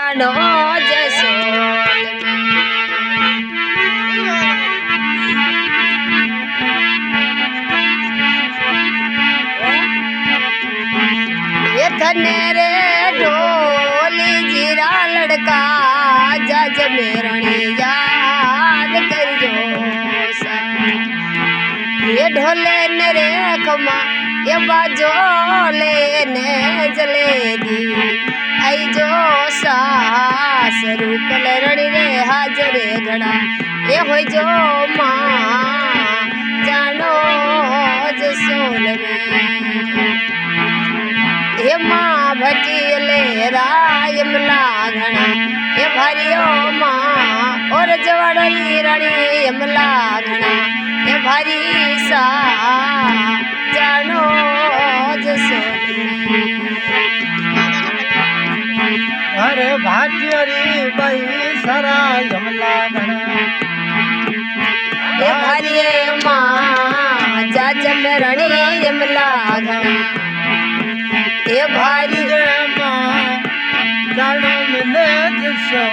जानो जसोल ये थने रे ढोली जीरा लड़का जज मेरणी याद करजो सा ये ढोले ने रे खमा ये बाजो लेने जले दी आई जो सास रूप लरणी रे हाजरे घड़ा ये हो जो माँ जानो जसोल में हे माँ भटीले रायमला घना हे भारियो माँ और जवाड़ी रानी यमला घना हे भारी सा जानो जसोल अरे भाटियरी बाई सरा यमला घना हे भारिये माँ जाजम रानी यमला घना ये भारी रे माँ जानो मिले जसो